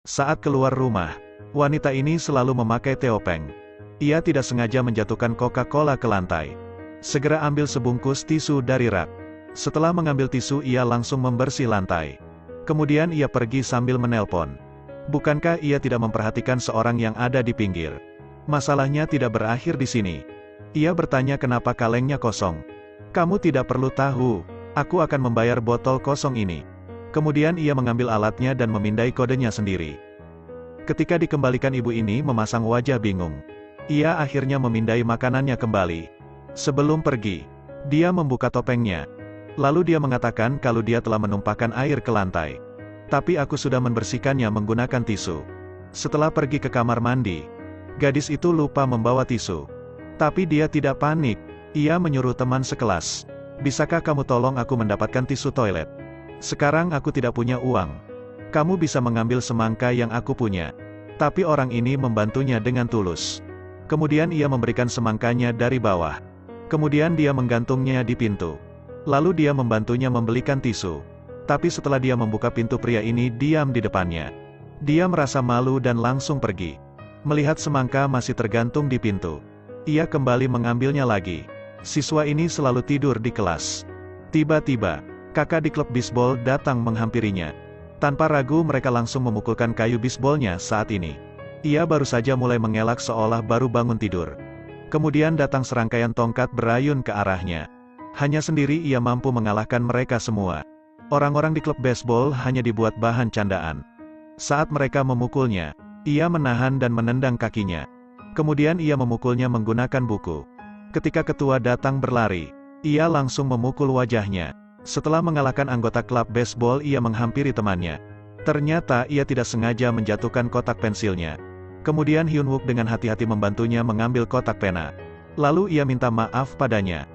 Saat keluar rumah, wanita ini selalu memakai teopeng. Ia tidak sengaja menjatuhkan Coca-Cola ke lantai. Segera ambil sebungkus tisu dari rak. Setelah mengambil tisu ia langsung membersih lantai. Kemudian ia pergi sambil menelpon. Bukankah ia tidak memperhatikan seorang yang ada di pinggir? Masalahnya tidak berakhir di sini. Ia bertanya kenapa kalengnya kosong. Kamu tidak perlu tahu, aku akan membayar botol kosong ini. Kemudian ia mengambil alatnya dan memindai kodenya sendiri. Ketika dikembalikan ibu ini memasang wajah bingung. Ia akhirnya memindai makanannya kembali. Sebelum pergi, dia membuka topengnya. Lalu dia mengatakan kalau dia telah menumpahkan air ke lantai. Tapi aku sudah membersihkannya menggunakan tisu. Setelah pergi ke kamar mandi, gadis itu lupa membawa tisu. Tapi dia tidak panik. Ia menyuruh teman sekelas. Bisakah kamu tolong aku mendapatkan tisu toilet? Sekarang aku tidak punya uang. Kamu bisa mengambil semangka yang aku punya. Tapi orang ini membantunya dengan tulus. Kemudian ia memberikan semangkanya dari bawah. Kemudian dia menggantungnya di pintu. Lalu dia membantunya membelikan tisu. Tapi setelah dia membuka pintu, pria ini diam di depannya. Dia merasa malu dan langsung pergi. Melihat semangka masih tergantung di pintu, ia kembali mengambilnya lagi. Siswa ini selalu tidur di kelas. Tiba-tiba, kakak di klub bisbol datang menghampirinya. Tanpa ragu mereka langsung memukulkan kayu bisbolnya saat ini. Ia baru saja mulai mengelak seolah baru bangun tidur. Kemudian datang serangkaian tongkat berayun ke arahnya. Hanya sendiri ia mampu mengalahkan mereka semua. Orang-orang di klub baseball hanya dibuat bahan candaan. Saat mereka memukulnya, ia menahan dan menendang kakinya. Kemudian ia memukulnya menggunakan buku. Ketika ketua datang berlari, ia langsung memukul wajahnya. Setelah mengalahkan anggota klub baseball, ia menghampiri temannya. Ternyata ia tidak sengaja menjatuhkan kotak pensilnya. Kemudian Hyun-wook dengan hati-hati membantunya mengambil kotak pena. Lalu ia minta maaf padanya.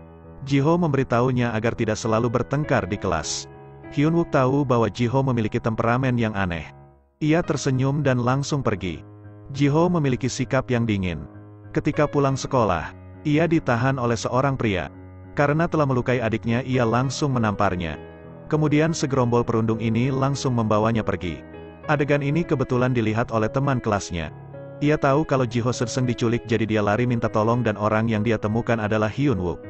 Ji-ho memberitahunya agar tidak selalu bertengkar di kelas. Hyun-wook tahu bahwa Ji-ho memiliki temperamen yang aneh. Ia tersenyum dan langsung pergi. Ji-ho memiliki sikap yang dingin. Ketika pulang sekolah, ia ditahan oleh seorang pria. Karena telah melukai adiknya, ia langsung menamparnya. Kemudian segerombol perundung ini langsung membawanya pergi. Adegan ini kebetulan dilihat oleh teman kelasnya. Ia tahu kalau Ji-ho sedang diculik, jadi dia lari minta tolong dan orang yang dia temukan adalah Hyun-wook.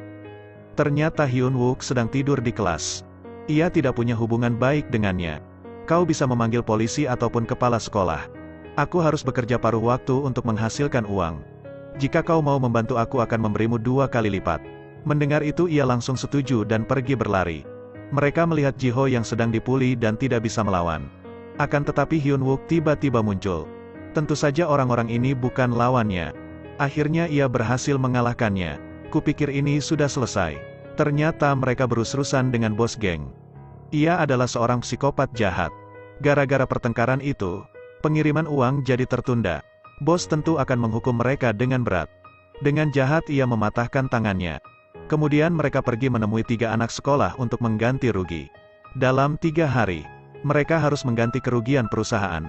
Ternyata Hyun-wook sedang tidur di kelas. Ia tidak punya hubungan baik dengannya. Kau bisa memanggil polisi ataupun kepala sekolah. Aku harus bekerja paruh waktu untuk menghasilkan uang. Jika kau mau membantu aku akan memberimu 2 kali lipat. Mendengar itu ia langsung setuju dan pergi berlari. Mereka melihat Ji-ho yang sedang dipuli dan tidak bisa melawan. Akan tetapi Hyun-wook tiba-tiba muncul. Tentu saja orang-orang ini bukan lawannya. Akhirnya ia berhasil mengalahkannya. Kupikir ini sudah selesai. Ternyata mereka berus-rusan dengan bos geng. Ia adalah seorang psikopat jahat. Gara-gara pertengkaran itu, pengiriman uang jadi tertunda. Bos tentu akan menghukum mereka dengan berat. Dengan jahat ia mematahkan tangannya. Kemudian mereka pergi menemui 3 anak sekolah untuk mengganti rugi. Dalam 3 hari, mereka harus mengganti kerugian perusahaan.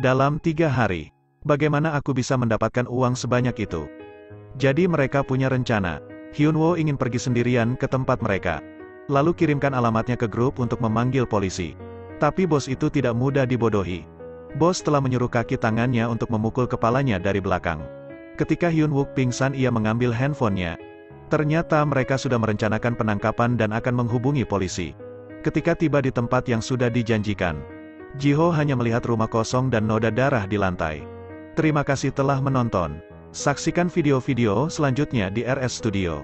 Dalam 3 hari, bagaimana aku bisa mendapatkan uang sebanyak itu? Jadi mereka punya rencana. Hyun-woo ingin pergi sendirian ke tempat mereka. Lalu kirimkan alamatnya ke grup untuk memanggil polisi. Tapi bos itu tidak mudah dibodohi. Bos telah menyuruh kaki tangannya untuk memukul kepalanya dari belakang. Ketika Hyun-wook pingsan ia mengambil handphonenya. Ternyata mereka sudah merencanakan penangkapan dan akan menghubungi polisi. Ketika tiba di tempat yang sudah dijanjikan, Ji-ho hanya melihat rumah kosong dan noda darah di lantai. Terima kasih telah menonton. Saksikan video-video selanjutnya di RS Studio.